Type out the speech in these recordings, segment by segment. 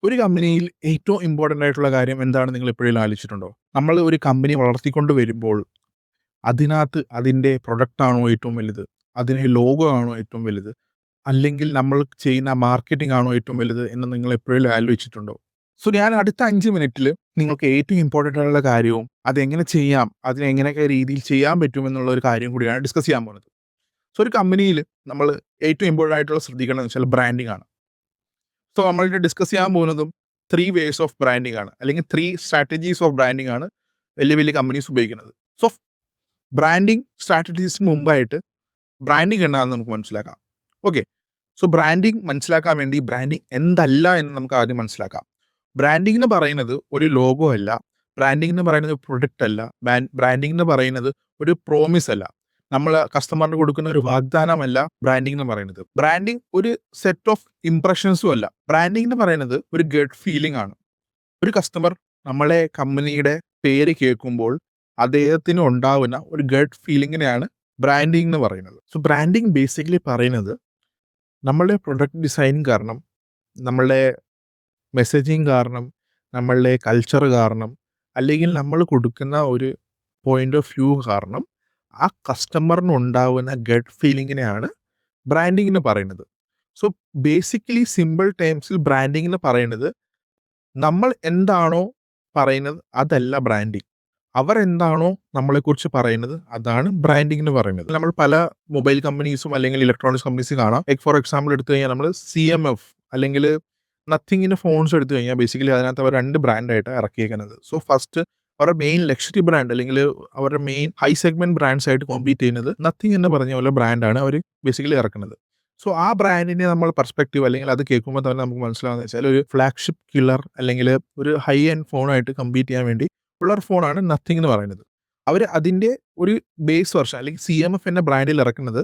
ഒരു കമ്പനിയിൽ ഏറ്റവും ഇമ്പോർട്ടന്റ് ആയിട്ടുള്ള കാര്യം എന്താണെന്ന് നിങ്ങൾ എപ്പോഴെങ്കിലും ആലോചിച്ചിട്ടുണ്ടോ? നമ്മൾ ഒരു കമ്പനി വളർത്തിക്കൊണ്ട് വരുമ്പോൾ അതിനകത്ത് അതിന്റെ പ്രൊഡക്റ്റ് ആണോ ഏറ്റവും വലുത്? അതിന്റെ ലോഗോ ആണോ ഏറ്റവും വലുത്? അല്ലെങ്കിൽ നമ്മൾ ചെയ്യുന്ന മാർക്കറ്റിംഗ് ആണോ ഏറ്റവും വലുത് എന്ന് നിങ്ങൾ എപ്പോഴെങ്കിലും ആലോചിച്ചിട്ടുണ്ടോ? സോ ഞാൻ അടുത്ത 5 മിനിറ്റിൽ നിങ്ങൾക്ക് ഏറ്റവും ഇമ്പോർട്ടന്റ് ആയിട്ടുള്ള കാര്യവും അതെങ്ങനെ ചെയ്യാം, അതിനെ എങ്ങനെയൊക്കെ രീതിയിൽ ചെയ്യാൻ പറ്റും എന്നുള്ള ഒരു കാര്യം കൂടിയാണ് ഡിസ്കസ് ചെയ്യാൻ പോകുന്നത്. സോ ഒരു കമ്പനിയിൽ നമ്മൾ ഏറ്റവും ഇമ്പോർട്ടന്റ് ആയിട്ടുള്ള ശ്രദ്ധിക്കേണ്ടതെന്ന് വെച്ചാൽ ബ്രാൻഡിംഗ് ആണ്. സോ നമ്മളിവിടെ ഡിസ്കസ് ചെയ്യാൻ പോകുന്നതും 3 വേസ് ഓഫ് ബ്രാൻഡിംഗ് ആണ്. അല്ലെങ്കിൽ 3 സ്ട്രാറ്റജീസ് ഓഫ് ബ്രാൻഡിംഗ് ആണ് വലിയ വലിയ കമ്പനീസ് ഉപയോഗിക്കുന്നത്. സോ ബ്രാൻഡിംഗ് സ്ട്രാറ്റജീസിന് മുമ്പായിട്ട് ബ്രാൻഡിംഗ് എന്താണെന്ന് നമുക്ക് മനസ്സിലാക്കാം. ഓക്കെ. സോ ബ്രാൻഡിംഗ് മനസ്സിലാക്കാൻ വേണ്ടി ബ്രാൻഡിംഗ് എന്തല്ല എന്ന് നമുക്ക് ആദ്യം മനസ്സിലാക്കാം. ബ്രാൻഡിംഗ് എന്ന് പറയുന്നത് ഒരു ലോഗോ അല്ല. ബ്രാൻഡിംഗ് എന്ന് പറയുന്നത് പ്രൊഡക്റ്റ് അല്ല. ബ്രാൻഡിംഗ് എന്ന് പറയുന്നത് ഒരു പ്രോമിസ് അല്ല. നമ്മൾ കസ്റ്റമറിന് കൊടുക്കുന്ന ഒരു വാഗ്ദാനമല്ല ബ്രാൻഡിംഗ് എന്ന് പറയുന്നത്. ബ്രാൻഡിംഗ് ഒരു സെറ്റ് ഓഫ് ഇംപ്രഷൻസും അല്ല. ബ്രാൻഡിംഗ് എന്ന് പറയുന്നത് ഒരു ഗട്ട് ഫീലിംഗ് ആണ്. ഒരു കസ്റ്റമർ നമ്മളെ കമ്പനിയുടെ പേര് കേൾക്കുമ്പോൾ അദ്ദേഹത്തിന് ഉണ്ടാവുന്ന ഒരു ഗട്ട് ഫീലിങ്ങിനെയാണ് ബ്രാൻഡിംഗ് എന്ന് പറയുന്നത്. സോ ബ്രാൻഡിംഗ് ബേസിക്കലി പറയുന്നത് നമ്മളുടെ പ്രൊഡക്റ്റ് ഡിസൈനിങ് കാരണം, നമ്മളുടെ മെസ്സേജിങ് കാരണം, നമ്മളുടെ കൾച്ചർ കാരണം, അല്ലെങ്കിൽ നമ്മൾ കൊടുക്കുന്ന ഒരു പോയിന്റ് ഓഫ് വ്യൂ കാരണം ആ കസ്റ്റമറിനുണ്ടാവുന്ന ഗട്ട് ഫീലിങ്ങിനെയാണ് ബ്രാൻഡിംഗ് എന്ന് പറയുന്നത്. സോ ബേസിക്കലി സിമ്പിൾ ടേംസിൽ ബ്രാൻഡിംഗ് എന്ന് പറയുന്നത് നമ്മൾ എന്താണോ പറയുന്നത് അതല്ല ബ്രാൻഡിംഗ്. അവരെന്താണോ നമ്മളെക്കുറിച്ച് പറയുന്നത് അതാണ് ബ്രാൻഡിംഗ് എന്ന് പറയുന്നത്. നമ്മൾ പല മൊബൈൽ കമ്പനീസും അല്ലെങ്കിൽ ഇലക്ട്രോണിക്സ് കമ്പനീസും കാണാം. ലൈക്ക് ഫോർ എക്സാമ്പിൾ എടുത്തു കഴിഞ്ഞാൽ നമ്മൾ CMF അല്ലെങ്കിൽ നത്തിങ്ങിൻ്റെ ഫോൺസ് എടുത്തു കഴിഞ്ഞാൽ ബേസിക്കലി അതിനകത്ത് അവർ 2 ബ്രാൻഡായിട്ട് ഇറക്കിയേക്കുന്നത്. സോ ഫസ്റ്റ് അവരുടെ മെയിൻ ലക്ഷറി ബ്രാൻഡ് അല്ലെങ്കിൽ അവരുടെ മെയിൻ ഹൈ സെഗ്മെന്റ് ബ്രാൻഡ്സ് ആയിട്ട് കോമ്പീറ്റ് ചെയ്യുന്നത് നത്തിങ് എന്ന് പറഞ്ഞ പോലെ ബ്രാൻഡാണ് അവർ ബേസിക്കലി ഇറക്കുന്നത്. സോ ആ ബ്രാൻഡിനെ നമ്മൾ പെർസ്പെക്റ്റീവ് അല്ലെങ്കിൽ അത് കേൾക്കുമ്പോൾ തന്നെ നമുക്ക് മനസ്സിലാവുന്നത് വെച്ചാൽ ഒരു ഫ്ലാഗ്ഷിപ്പ് കില്ലർ അല്ലെങ്കിൽ ഒരു ഹൈ എൻഡ് ഫോണായിട്ട് കമ്പീറ്റ് ചെയ്യാൻ വേണ്ടി ഉള്ള ഒരു ഫോണാണ് നത്തിങ് എന്ന് പറയുന്നത്. അവർ അതിൻ്റെ ഒരു ബേസ് വെർഷൻ അല്ലെങ്കിൽ CMF എന്ന ബ്രാൻഡിൽ ഇറക്കുന്നത്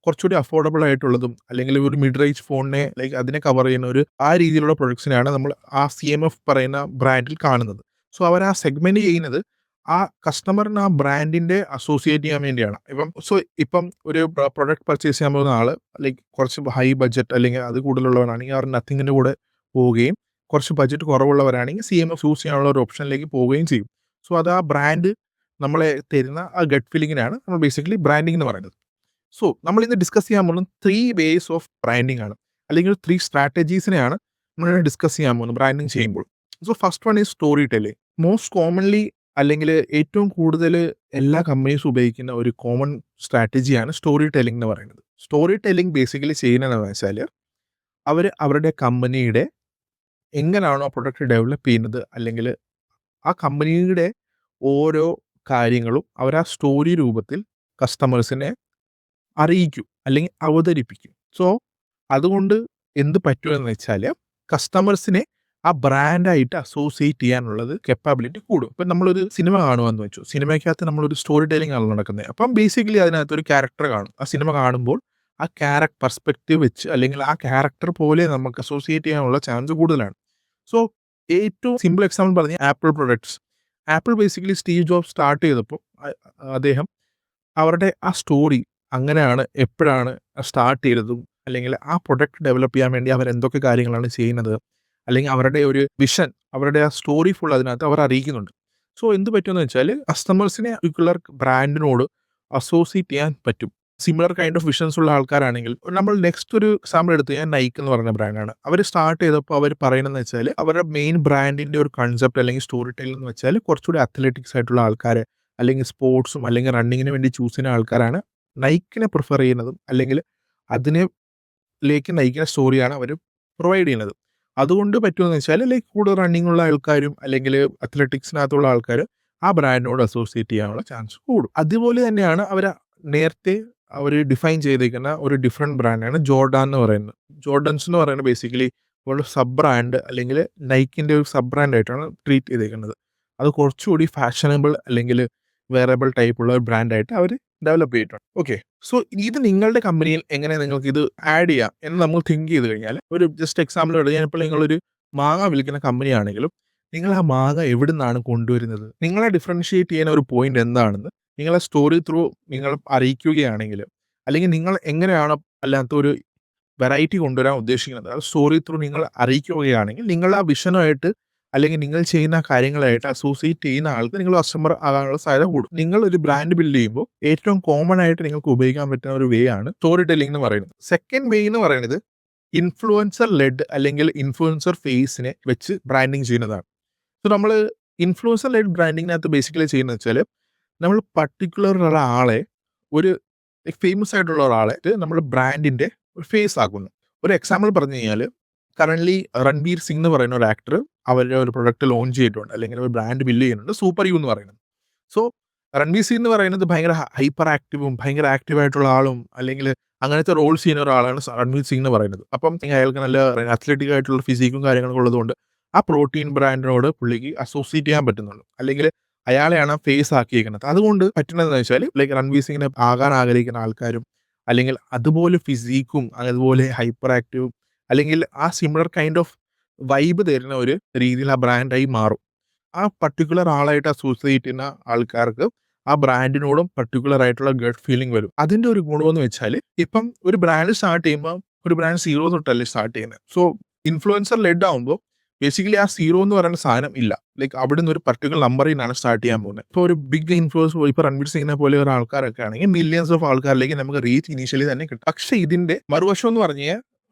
കുറച്ചുകൂടി അഫോർഡബിൾ ആയിട്ടുള്ളതും അല്ലെങ്കിൽ ഒരു മിഡ് റേഞ്ച് ഫോണിനെ ലൈക്ക് അതിനെ കവർ ചെയ്യുന്ന ഒരു ആ രീതിയിലുള്ള പ്രൊഡക്ട്സിനെയാണ് നമ്മൾ ആ CMF പറയുന്ന ബ്രാൻഡിൽ കാണുന്നത്. സോ അവർ ആ സെഗ്മെന്റ് ചെയ്യുന്നത് ആ കസ്റ്റമറിന് ആ ബ്രാൻഡിന്റെ അസോസിയേറ്റ് ചെയ്യാൻ വേണ്ടിയാണ്. ഇപ്പം ഒരു പ്രൊഡക്റ്റ് പർച്ചേസ് ചെയ്യാൻ പോകുന്ന ആള് ലൈക്ക് കുറച്ച് ഹൈ ബഡ്ജറ്റ് അല്ലെങ്കിൽ അത് കൂടുതലുള്ളവരാണെങ്കിൽ അവർ നത്തിങ്ങിന്റെ കൂടെ പോവുകയും കുറച്ച് ബഡ്ജറ്റ് കുറവുള്ളവരാണെങ്കിൽ CMF ചൂസ് ചെയ്യാനുള്ള ഒരു ഓപ്ഷനിലേക്ക് പോവുകയും ചെയ്യും. സോ അത് ആ ബ്രാൻഡ് നമ്മളെ തരുന്ന ആ ഗട്ട് ഫീലിങ്ങിനാണ് നമ്മൾ ബേസിക്കലി ബ്രാൻഡിംഗ് എന്ന് പറയുന്നത്. സോ നമ്മൾ ഇന്ന് ഡിസ്കസ് ചെയ്യാൻ പോകുന്നത് 3 വേസ് ഓഫ് ബ്രാൻഡിംഗ് ആണ്. അല്ലെങ്കിൽ 3 സ്ട്രാറ്റജീസിനെയാണ് നമ്മൾ ഡിസ്കസ് ചെയ്യാൻ പോകുന്നത് ബ്രാൻഡിംഗ് ചെയ്യുമ്പോൾ. So first one is story telling. Most commonly അല്ലെങ്കിൽ ഏറ്റവും കൂടുതൽ എല്ലാ കമ്പനീസും ഉപയോഗിക്കുന്ന ഒരു കോമൺ സ്ട്രാറ്റജിയാണ് സ്റ്റോറി ടെല്ലിംഗ് എന്ന് പറയുന്നത്. സ്റ്റോറി ടെല്ലിംഗ് ബേസിക്കലി ചെയ്യുന്നതെന്ന് വെച്ചാൽ അവർ അവരുടെ കമ്പനിയുടെ എങ്ങനെയാണോ പ്രൊഡക്റ്റ് ഡെവലപ്പ് ചെയ്യുന്നത് അല്ലെങ്കിൽ ആ കമ്പനിയുടെ ഓരോ കാര്യങ്ങളും അവർ ആ സ്റ്റോറി രൂപത്തിൽ കസ്റ്റമേഴ്സിനെ അറിയിക്കും അല്ലെങ്കിൽ അവതരിപ്പിക്കും. സോ അതുകൊണ്ട് എന്ത് പറ്റുമെന്ന് വെച്ചാൽ കസ്റ്റമേഴ്സിനെ ആ ബ്രാൻഡായിട്ട് അസോസിയേറ്റ് ചെയ്യാനുള്ളത് കപ്പാബിലിറ്റി കൂടും. ഇപ്പം നമ്മളൊരു സിനിമ കാണുമെന്ന് വെച്ചു. സിനിമയ്ക്കകത്ത് നമ്മളൊരു സ്റ്റോറി ടെല്ലിംഗ് ആണ് നടക്കുന്നത്. അപ്പം ബേസിക്കലി അതിനകത്ത് ഒരു ക്യാരക്ടർ കാണും. ആ സിനിമ കാണുമ്പോൾ ആ പെർസ്പെക്റ്റീവ് വെച്ച് അല്ലെങ്കിൽ ആ ക്യാരക്ടർ പോലെ നമുക്ക് അസോസിയേറ്റ് ചെയ്യാനുള്ള ചാൻസ് കൂടുതലാണ്. സോ ഏറ്റവും സിമ്പിൾ എക്സാമ്പിൾ പറഞ്ഞാൽ apple products. Apple basically Steve jobs start ചെയ്തപ്പോൾ അദ്ദേഹം അവരുടെ ആ സ്റ്റോറി അങ്ങനെയാണ്, എപ്പോഴാണ് സ്റ്റാർട്ട് ചെയ്തതും അല്ലെങ്കിൽ ആ പ്രൊഡക്റ്റ് ഡെവലപ്പ് ചെയ്യാൻ വേണ്ടി അവരെന്തൊക്കെ കാര്യങ്ങളാണ് ചെയ്യുന്നത്, അല്ലെങ്കിൽ അവരുടെ ഒരു വിഷൻ, അവരുടെ ആ സ്റ്റോറി ഫുൾ അതിനകത്ത് അവർ അറിയിക്കുന്നുണ്ട്. സോ എന്ത് പറ്റുമെന്ന് വെച്ചാൽ കസ്റ്റമേഴ്സിനെ പർട്ടിക്കുലർ ബ്രാൻഡിനോട് അസോസിയേറ്റ് ചെയ്യാൻ പറ്റും. സിമിലർ കൈൻഡ് ഓഫ് വിഷൻസ് ഉള്ള ആൾക്കാരാണെങ്കിൽ നമ്മൾ നെക്സ്റ്റ് ഒരു എക്സാമ്പിൾ എടുത്ത് കഴിഞ്ഞാൽ നൈക്ക് എന്ന് പറയുന്ന ബ്രാൻഡാണ്. അവർ സ്റ്റാർട്ട് ചെയ്തപ്പോൾ അവർ പറയുന്നതെന്ന് വെച്ചാൽ അവരുടെ മെയിൻ ബ്രാൻഡിന്റെ ഒരു കൺസെപ്റ്റ് അല്ലെങ്കിൽ സ്റ്റോറി ടെല്ലിംഗ് എന്ന് വെച്ചാൽ കുറച്ചുകൂടി അത്ലറ്റിക്സ് ആയിട്ടുള്ള ആൾക്കാർ അല്ലെങ്കിൽ സ്പോർട്സും അല്ലെങ്കിൽ റണ്ണിങ്ങിന് വേണ്ടി ചൂസ് ചെയ്യുന്ന ആൾക്കാരാണ് നൈക്കിനെ പ്രിഫർ ചെയ്യുന്നതും അല്ലെങ്കിൽ അതിലേക്ക് നയിക്കുന്ന സ്റ്റോറിയാണ് അവർ പ്രൊവൈഡ് ചെയ്യുന്നത്. അതുകൊണ്ട് പറ്റുമെന്ന് വെച്ചാൽ ലൈക്ക് കൂടുതൽ റണ്ണിങ് ഉള്ള ആൾക്കാരും അല്ലെങ്കിൽ അത്ലറ്റിക്സിനകത്തുള്ള ആൾക്കാർ ആ ബ്രാൻഡിനോട് അസോസിയേറ്റ് ചെയ്യാനുള്ള ചാൻസ് കൂടും. അതുപോലെ തന്നെയാണ് അവർ നേരത്തെ അവർ ഡിഫൈൻ ചെയ്തേക്കുന്ന ഒരു ഡിഫറെൻറ്റ് ബ്രാൻഡാണ് ജോർഡാൻ എന്ന് പറയുന്നത്. ജോർഡൻസ് എന്ന് പറയുന്നത് ബേസിക്കലി ഒരു സബ് ബ്രാൻഡ് അല്ലെങ്കിൽ നൈക്കിൻ്റെ ഒരു സബ് ബ്രാൻഡായിട്ടാണ് ട്രീറ്റ് ചെയ്തേക്കുന്നത്. അത് കുറച്ചുകൂടി ഫാഷനബിൾ അല്ലെങ്കിൽ വെയറബിൾ ടൈപ്പുള്ള ഒരു ബ്രാൻഡായിട്ട് അവർ ഡെവലപ്പ് ചെയ്തിട്ടുണ്ട്. ഓക്കെ. സോ ഇത് നിങ്ങളുടെ കമ്പനിയിൽ എങ്ങനെ നിങ്ങൾക്ക് ഇത് ആഡ് ചെയ്യാം എന്ന് നമ്മൾ തിങ്ക് ചെയ്ത് കഴിഞ്ഞാൽ ഒരു ജസ്റ്റ് എക്സാമ്പിൾ എടുത്ത് ഞാനിപ്പോൾ നിങ്ങളൊരു മാങ്ങ വിൽക്കുന്ന കമ്പനിയാണെങ്കിലും നിങ്ങൾ ആ മാങ്ങ എവിടെ നിന്നാണ് കൊണ്ടുവരുന്നത്, നിങ്ങളെ ഡിഫറൻഷിയേറ്റ് ചെയ്യുന്ന ഒരു പോയിന്റ് എന്താണെന്ന് നിങ്ങളെ സ്റ്റോറി ത്രൂ നിങ്ങൾ അറിയിക്കുകയാണെങ്കിൽ അല്ലെങ്കിൽ നിങ്ങൾ എങ്ങനെയാണ് അല്ലാത്ത ഒരു വെറൈറ്റി കൊണ്ടുവരാൻ ഉദ്ദേശിക്കുന്നത്. അത് സ്റ്റോറി ത്രൂ നിങ്ങൾ അറിയിക്കുകയാണെങ്കിൽ നിങ്ങൾ ആ വിഷനുമായിട്ട് അല്ലെങ്കിൽ നിങ്ങൾ ചെയ്യുന്ന കാര്യങ്ങളായിട്ട് അസോസിയേറ്റ് ചെയ്യുന്ന ആൾക്ക് നിങ്ങൾ കസ്റ്റമർ ആകാനുള്ള സാധ്യത കൂടും. നിങ്ങൾ ഒരു ബ്രാൻഡ് ബിൽഡ് ചെയ്യുമ്പോൾ ഏറ്റവും കോമൺ ആയിട്ട് നിങ്ങൾക്ക് ഉപയോഗിക്കാൻ പറ്റുന്ന ഒരു വേ ആണ് സ്റ്റോറി ടെല്ലിംഗ് എന്ന് പറയുന്നത്. സെക്കൻഡ് വേ എന്ന് പറയുന്നത് ഇൻഫ്ലുവൻസർ ലെഡ് അല്ലെങ്കിൽ ഇൻഫ്ലുവൻസർ ഫേസിനെ വെച്ച് ബ്രാൻഡിങ് ചെയ്യുന്നതാണ്. സോ നമ്മൾ ഇൻഫ്ലുവൻസർ ലെഡ് ബ്രാൻഡിങ്ങിനകത്ത് ബേസിക്കലി ചെയ്യുന്നത് വെച്ചാൽ നമ്മൾ പർട്ടിക്കുലർ ഒരാളെ ഒരു ഫേമസ് ആയിട്ടുള്ള ഒരാളെ നമ്മൾ ബ്രാൻഡിന്റെ ഒരു ഫേസ് ആക്കുന്നു. ഒരു എക്സാമ്പിൾ പറഞ്ഞു കഴിഞ്ഞാൽ കറന്റ്ലി രൺബീർ സിംഗ് എന്ന് പറയുന്ന ഒരു ആക്ടർ അവരുടെ ഒരു പ്രൊഡക്റ്റ് ലോഞ്ച് ചെയ്തിട്ടുണ്ട് അല്ലെങ്കിൽ ഒരു ബ്രാൻഡ് ബിൽഡ് ചെയ്യുന്നുണ്ട്, സൂപ്പർ യു എന്ന് പറയുന്നത്. സോ രൺബീർ സിംഗ് എന്ന് പറയുന്നത് ഭയങ്കര ഹൈപ്പർ ആക്റ്റീവും ഭയങ്കര ആക്റ്റീവ് ആയിട്ടുള്ള ആളും അല്ലെങ്കിൽ അങ്ങനത്തെ റോൾസ് ചെയ്യുന്ന ഒരാളാണ് രൺബീർ സിംഗ് എന്ന് പറയുന്നത്. അപ്പം അയാൾക്ക് നല്ല അത്ലറ്റിക് ആയിട്ടുള്ള ഫിസിക്കും കാര്യങ്ങളൊക്കെ ഉള്ളതുകൊണ്ട് ആ പ്രോട്ടീൻ ബ്രാൻഡിനോട് പുള്ളിക്ക് അസോസിയേറ്റ് ചെയ്യാൻ പറ്റുന്നുള്ളൂ, അല്ലെങ്കിൽ അയാളെയാണ് ഫേസ് ആക്കിയിരിക്കുന്നത്. അതുകൊണ്ട് പറ്റുന്നതെന്ന് വെച്ചാൽ ലൈക്ക് രൺബീർ സിംഗിനെ ആകാൻ ആഗ്രഹിക്കുന്ന ആൾക്കാരും അല്ലെങ്കിൽ അതുപോലെ ഫിസിക്കും അതുപോലെ ഹൈപ്പർ ആക്റ്റീവും അല്ലെങ്കിൽ ആ സിമിലർ കൈൻഡ് ഓഫ് വൈബ് തരുന്ന ഒരു രീതിയിൽ ആ ബ്രാൻഡായി മാറും. ആ പർട്ടിക്കുലർ ആളായിട്ട് അസോസിയേറ്റ് ചെയ്യുന്ന ആൾക്കാർക്ക് ആ ബ്രാൻഡിനോടും പർട്ടിക്കുലർ ആയിട്ടുള്ള ഗട്ട് ഫീലിംഗ് വരും. അതിന്റെ ഒരു ഗുണമെന്ന് വെച്ചാൽ ഇപ്പം ഒരു ബ്രാൻഡ് സ്റ്റാർട്ട് ചെയ്യുമ്പോൾ ഒരു ബ്രാൻഡ് സീറോ തൊട്ടല്ലേ സ്റ്റാർട്ട് ചെയ്യുന്നത്. സോ ഇൻഫ്ലുവൻസർ ലെഡ് ആകുമ്പോൾ ബേസിക്കലി ആ സീറോ എന്ന് പറയുന്ന സാധനം ഇല്ല. ലൈക്ക് അവിടെ നിന്ന് ഒരു പർട്ടിക്കുലർ നമ്പറിൽ നിന്നാണ് സ്റ്റാർട്ട് ചെയ്യാൻ പോകുന്നത്. ഇപ്പോൾ ഒരു ബിഗ് ഇൻഫ്ലുവൻസ് ഇപ്പോൾ രൺബീർ സിംഗിനെ പോലെ ഒരു ആൾക്കാരൊക്കെ ആണെങ്കിൽ മില്യൺസ് ഓഫ് ആൾക്കാരിലേക്ക് നമുക്ക് റീച്ച് ഇനീഷ്യലി തന്നെ കിട്ടും. പക്ഷേ ഇതിന്റെ മറുവശം എന്ന് പറഞ്ഞാൽ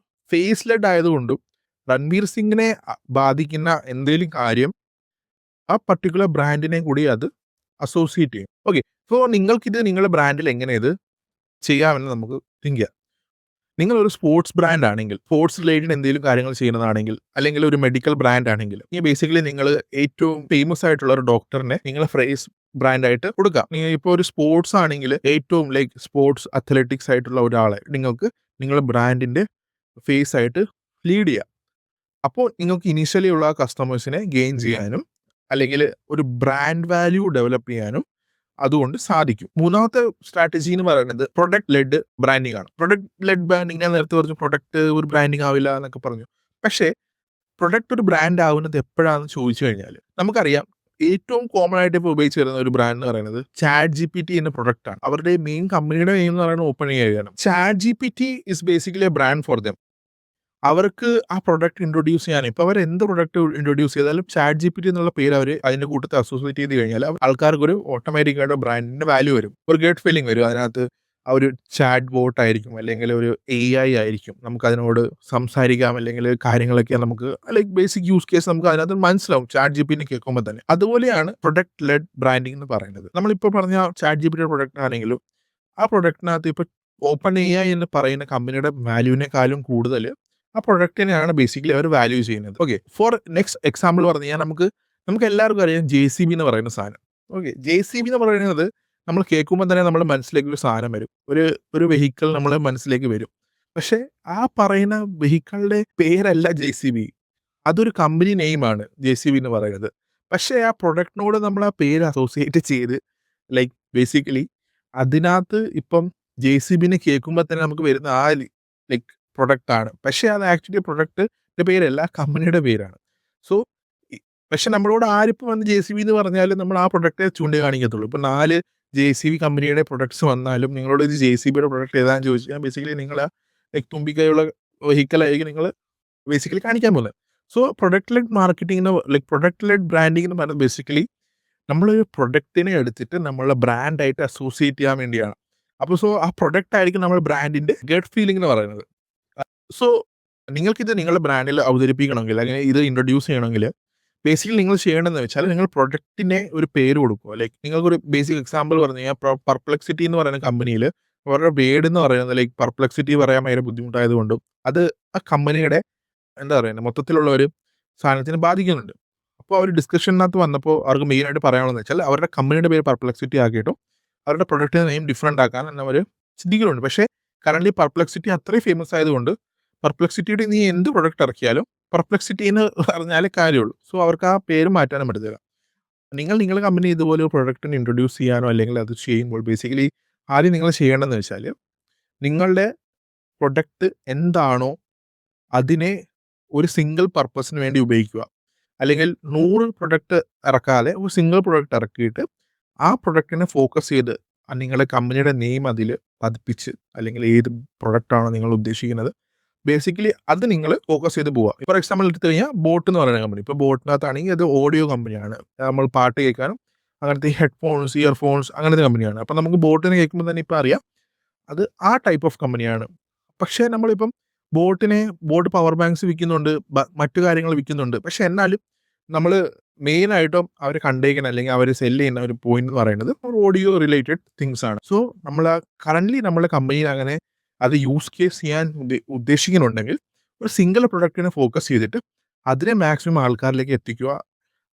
ഫേസ് ലെഡ് ആയതുകൊണ്ടും രൺബീർ സിംഗിനെ ബാധിക്കുന്ന എന്തെങ്കിലും കാര്യം ആ പർട്ടിക്കുലർ ബ്രാൻഡിനെ കൂടി അത് അസോസിയേറ്റ് ചെയ്യും. ഓക്കെ, സോ നിങ്ങൾക്കിത് നിങ്ങളുടെ ബ്രാൻഡിൽ എങ്ങനെ ഇത് ചെയ്യാമെന്ന് നമുക്ക് തിങ്ക് ചെയ്യാം. നിങ്ങളൊരു സ്പോർട്സ് ബ്രാൻഡ് ആണെങ്കിൽ, സ്പോർട്സ് റിലേറ്റഡ് എന്തെങ്കിലും കാര്യങ്ങൾ ചെയ്യുന്നതാണെങ്കിൽ, അല്ലെങ്കിൽ ഒരു മെഡിക്കൽ ബ്രാൻഡ് ആണെങ്കിൽ, ഈ ബേസിക്കലി നിങ്ങൾ ഏറ്റവും ഫേമസ് ആയിട്ടുള്ള ഒരു ഡോക്ടറിനെ നിങ്ങൾ ഫ്രേസ് ബ്രാൻഡായിട്ട് കൊടുക്കാം. ഇപ്പോൾ ഒരു സ്പോർട്സ് ആണെങ്കിൽ ഏറ്റവും ലൈക്ക് സ്പോർട്സ് അത്ലറ്റിക്സ് ആയിട്ടുള്ള ഒരാളെ നിങ്ങൾക്ക് നിങ്ങളുടെ ബ്രാൻഡിന്റെ ഫേസ് ആയിട്ട് ലീഡ് ചെയ്യാം. അപ്പോൾ നിങ്ങൾക്ക് ഇനീഷ്യലി ഉള്ള കസ്റ്റമേഴ്സിനെ ഗെയിൻ ചെയ്യാനും അല്ലെങ്കിൽ ഒരു ബ്രാൻഡ് വാല്യൂ ഡെവലപ്പ് ചെയ്യാനും അതുകൊണ്ട് സാധിക്കും. മൂന്നാമത്തെ സ്ട്രാറ്റജി എന്ന് പറയുന്നത് പ്രൊഡക്റ്റ് ലെഡ് ബ്രാൻഡിംഗ് ആണ്. പ്രൊഡക്റ്റ് ലെഡ് ബ്രാൻഡിംഗ് ഞാൻ നേരത്തെ പറഞ്ഞു പ്രൊഡക്റ്റ് ഒരു ബ്രാൻഡിംഗ് ആവില്ല എന്നൊക്കെ പറഞ്ഞു. പക്ഷേ പ്രൊഡക്റ്റ് ഒരു ബ്രാൻഡ് ആവുന്നത് എപ്പോഴാണെന്ന് ചോദിച്ചു കഴിഞ്ഞാൽ നമുക്കറിയാം ഏറ്റവും കോമൺ ആയിട്ട് ഇപ്പോൾ ഉപയോഗിച്ച് വരുന്ന ഒരു ബ്രാൻഡ് എന്ന് പറയുന്നത് ചാറ്റ് ജി പി ടി എന്ന പ്രൊഡക്റ്റ് ആണ്. അവരുടെ മെയിൻ കമ്പനിയുടെ മെയിൻ എന്ന് പറയുന്നത് ഓപ്പൺ എ ഐ ആണ്. Chat G P T is basically A brand for them. അവർക്ക് ആ പ്രൊഡക്റ്റ് ഇൻട്രൊഡ്യൂസ് ചെയ്യാൻ ഇപ്പോൾ അവർ എന്ത് പ്രൊഡക്റ്റ് ഇൻട്രൊഡ്യൂസ് ചെയ്താലും ചാറ്റ് ജി പി ടി എന്നുള്ള പേര് അവർ അതിന്റെ കൂട്ടത്തിൽ അസോസിയേറ്റ് ചെയ്ത് കഴിഞ്ഞാൽ ആൾക്കാർക്ക് ഒരു ഓട്ടോമാറ്റിക് ആയിട്ട് ബ്രാൻഡിന്റെ വാല്യൂ വരും, ഒരു ഗട്ട് ഫീലിംഗ് വരും. അതിനകത്ത് ആ ഒരു ചാറ്റ് ബോട്ട് ആയിരിക്കും അല്ലെങ്കിൽ ഒരു എ ഐ ആയിരിക്കും, നമുക്ക് അതിനോട് സംസാരിക്കാം അല്ലെങ്കിൽ കാര്യങ്ങളൊക്കെ നമുക്ക് ലൈക്ക് ബേസിക് യൂസ് കേസ് നമുക്ക് അതിനകത്ത് മനസ്സിലാവും ചാറ്റ് ജി പി ടി കേൾക്കുമ്പോൾ തന്നെ. അതുപോലെയാണ് പ്രൊഡക്റ്റ് ലെഡ് ബ്രാൻഡിംഗ് എന്ന് പറയുന്നത്. നമ്മളിപ്പോൾ പറഞ്ഞ chat G P T product ആണെങ്കിലും ആ പ്രൊഡക്റ്റിനകത്ത് ഇപ്പോൾ ഓപ്പൺ എ ഐ എന്ന് പറയുന്ന കമ്പനിയുടെ വാല്യൂവിനെക്കാളും കൂടുതൽ ആ പ്രൊഡക്റ്റിനെയാണ് ബേസിക്കലി അവർ വാല്യൂ ചെയ്യുന്നത്. ഓക്കെ, ഫോർ നെക്സ്റ്റ് എക്സാമ്പിൾ പറഞ്ഞു കഴിഞ്ഞാൽ നമുക്ക് എല്ലാവർക്കും അറിയാം JCB എന്ന് പറയുന്ന സാധനം. ഓക്കെ, JCB എന്ന് പറയുന്നത് നമ്മൾ കേൾക്കുമ്പോൾ തന്നെ നമ്മുടെ മനസ്സിലേക്ക് ഒരു സാധനം വരും, ഒരു വെഹിക്കിൾ നമ്മളെ മനസ്സിലേക്ക് വരും. പക്ഷെ ആ പറയുന്ന വെഹിക്കിളിന്റെ പേരല്ല JCB, അതൊരു കമ്പനി നെയിമാണ് JCB എന്ന് പറയുന്നത്. പക്ഷെ ആ പ്രൊഡക്റ്റിനോട് നമ്മൾ ആ പേര് അസോസിയേറ്റ് ചെയ്ത് ലൈക്ക് ബേസിക്കലി അതിനകത്ത് ഇപ്പം JCBനെ കേൾക്കുമ്പോൾ തന്നെ നമുക്ക് വരുന്ന ആ ലൈക്ക് പ്രൊഡക്റ്റ് ആണ്. പക്ഷെ അത് ആക്ച്വലി പ്രൊഡക്റ്റിന്റെ പേരല്ല, കമ്പനിയുടെ പേരാണ്. സോ പക്ഷെ നമ്മളോട് ആരിപ്പോൾ വന്ന് JCB എന്ന് പറഞ്ഞാലും നമ്മൾ ആ പ്രൊഡക്റ്റേ ചൂണ്ടിക്കാണിക്കത്തുള്ളൂ. ഇപ്പോൾ 4 JCB കമ്പനിയുടെ പ്രൊഡക്ട്സ് വന്നാലും നിങ്ങളോട് ഇത് JCBയുടെ പ്രൊഡക്റ്റ് ഏതാണെന്ന് ചോദിച്ചാൽ ബേസിക്കലി നിങ്ങൾ ലൈക്ക് തുമ്പിക്കൈയുള്ള വെഹിക്കിളായിരിക്കും നിങ്ങൾ ബേസിക്കലി കാണിക്കാൻ പോകുന്നത്. So product led marketing like product led branding എന്ന് പറയുന്നത് ബേസിക്കലി നമ്മളൊരു പ്രൊഡക്റ്റിനെ എടുത്തിട്ട് നമ്മളെ ബ്രാൻഡായിട്ട് അസോസിയേറ്റ് ചെയ്യാൻ വേണ്ടിയാണ്. അപ്പോൾ സോ ആ പ്രൊഡക്റ്റ് ആയിരിക്കും നമ്മുടെ ബ്രാൻഡിന്റെ ഗട്ട് ഫീലിംഗ് എന്ന് പറയുന്നത്. സോ നിങ്ങൾക്കിത് നിങ്ങളുടെ ബ്രാൻഡിൽ അവതരിപ്പിക്കണമെങ്കിൽ അല്ലെങ്കിൽ ഇത് ഇൻട്രൊഡ്യൂസ് ചെയ്യണമെങ്കിൽ ബേസിക്കലി നിങ്ങൾ ചെയ്യേണ്ടതെന്ന് വെച്ചാൽ നിങ്ങൾ പ്രൊഡക്റ്റിനെ ഒരു പേര് കൊടുക്കുക. ലൈക്ക് നിങ്ങൾക്കൊരു ബേസിക് എക്സാമ്പിൾ പറഞ്ഞു കഴിഞ്ഞാൽ പെർപ്ലക്സിറ്റി എന്ന് പറയുന്ന കമ്പനിയിൽ അവരുടെ വേർഡ് എന്ന് പറയുന്നത് ലൈക്ക് പെർപ്ലക്സിറ്റി പറയാൻ ഭയങ്കര ബുദ്ധിമുട്ടായതുകൊണ്ടും അത് ആ കമ്പനിയുടെ എന്താ പറയുക മൊത്തത്തിലുള്ള ഒരു സാധനത്തിനെ ബാധിക്കുന്നുണ്ട്. അപ്പോൾ അവർ ഡിസ്കഷനകത്ത് വന്നപ്പോൾ അവർക്ക് മെയിനായിട്ട് പറയാനുള്ളതെന്ന് വെച്ചാൽ അവരുടെ കമ്പനിയുടെ പേര് പെർപ്ലക്സിറ്റി ആക്കിയിട്ടും അവരുടെ പ്രൊഡക്റ്റിന്റെ നെയിം ഡിഫറെൻ്റ് ആക്കാൻ അവർ ചിന്തിക്കുന്നുണ്ട്. പക്ഷേ കറൻ്റ് പെർപ്ലക്സിറ്റി അത്രയും ഫേമസ് ആയതുകൊണ്ട് പെർപ്ലക്സിറ്റിയുടെ നീ എന്ത് പ്രൊഡക്റ്റ് ഇറക്കിയാലും പെർപ്ലക്സിറ്റി എന്ന് പറഞ്ഞാലേ കാര്യമുള്ളൂ. സോ അവർക്ക് ആ പേര് മാറ്റാനും പറ്റത്തില്ല. നിങ്ങളുടെ കമ്പനി ഇതുപോലെ ഒരു പ്രൊഡക്റ്റിനെ ഇൻട്രൊഡ്യൂസ് ചെയ്യാനോ അല്ലെങ്കിൽ അത് ചെയ്യുമ്പോൾ ബേസിക്കലി ആദ്യം നിങ്ങൾ ചെയ്യേണ്ടതെന്ന് വെച്ചാൽ നിങ്ങളുടെ പ്രൊഡക്റ്റ് എന്താണോ അതിനെ ഒരു സിംഗിൾ പർപ്പസിന് വേണ്ടി ഉപയോഗിക്കുക. അല്ലെങ്കിൽ 100 പ്രൊഡക്റ്റ് ഇറക്കാതെ ഒരു സിംഗിൾ പ്രൊഡക്റ്റ് ഇറക്കിയിട്ട് ആ പ്രൊഡക്റ്റിനെ ഫോക്കസ് ചെയ്ത് നിങ്ങളുടെ കമ്പനിയുടെ നെയിം അതിൽ പതിപ്പിച്ച് അല്ലെങ്കിൽ ഏത് പ്രൊഡക്റ്റാണോ നിങ്ങൾ ഉദ്ദേശിക്കുന്നത് ബേസിക്കലി അത് നിങ്ങൾ ഫോക്കസ് ചെയ്ത് പോവുക. ഫോർ എക്സാമ്പിൾ എടുത്തു കഴിഞ്ഞാൽ ബോട്ട് എന്ന് പറയുന്ന കമ്പനി. ഇപ്പോൾ ബോട്ടിനകത്താണെങ്കിൽ അത് ഓഡിയോ കമ്പനിയാണ്. നമ്മൾ പാട്ട് കേൾക്കാനും അങ്ങനത്തെ ഹെഡ്ഫോൺസ്, ഇയർഫോൺസ് അങ്ങനത്തെ കമ്പനിയാണ്. അപ്പം നമുക്ക് ബോട്ടിനെ കേൾക്കുമ്പോൾ തന്നെ ഇപ്പം അറിയാം അത് ആ ടൈപ്പ് ഓഫ് കമ്പനിയാണ്. പക്ഷേ നമ്മളിപ്പം ബോട്ട് പവർ ബാങ്ക്സ് വിൽക്കുന്നുണ്ട്, മറ്റു കാര്യങ്ങൾ വിൽക്കുന്നുണ്ട്. പക്ഷേ എന്നാലും നമ്മൾ മെയിനായിട്ടും അവർ കണ്ടേക്കുന്ന അല്ലെങ്കിൽ അവർ സെല്ല് ചെയ്യുന്ന ഒരു പോയിന്റ് എന്ന് പറയുന്നത് ഓഡിയോ റിലേറ്റഡ് തിങ്സ് ആണ്. സോ നമ്മൾ കറൻ്റ്ലി നമ്മുടെ കമ്പനിയിൽ അങ്ങനെ അത് യൂസ് കേസ് ചെയ്യാൻ ഉദ്ദേശിക്കുന്നുണ്ടെങ്കിൽ ഒരു സിംഗിൾ പ്രൊഡക്റ്റിനെ ഫോക്കസ് ചെയ്തിട്ട് അതിനെ മാക്സിമം ആൾക്കാരിലേക്ക് എത്തിക്കുക.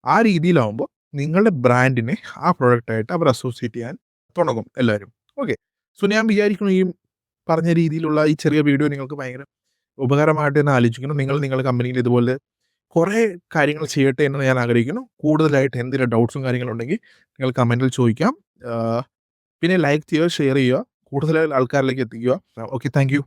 ആ രീതിയിലാവുമ്പോൾ നിങ്ങളുടെ ബ്രാൻഡിനെ ആ പ്രൊഡക്റ്റായിട്ട് അവർ അസോസിയേറ്റ് ചെയ്യാൻ തുടങ്ങും എല്ലാവരും. ഓക്കെ. സോ ഞാൻ വിചാരിക്കുന്നു ഈ പറഞ്ഞ രീതിയിലുള്ള ഈ ചെറിയ വീഡിയോ നിങ്ങൾക്ക് ഭയങ്കര ഉപകാരമായിട്ട് തന്നെ ആലോചിക്കുന്നു. നിങ്ങളുടെ കമ്പനിയിൽ ഇതുപോലെ കുറേ കാര്യങ്ങൾ ചെയ്യട്ടെ എന്ന് ഞാൻ ആഗ്രഹിക്കുന്നു. കൂടുതലായിട്ട് എന്തെങ്കിലും ഡൗട്ട്സും കാര്യങ്ങളുണ്ടെങ്കിൽ നിങ്ങൾ കമൻറ്റിൽ ചോദിക്കാം. പിന്നെ ലൈക്ക് ചെയ്യുക, ഷെയർ ചെയ്യുക, കൂടുതൽ ആൾക്കാരിലേക്ക് എത്തിക്കുക. Okay, thank you.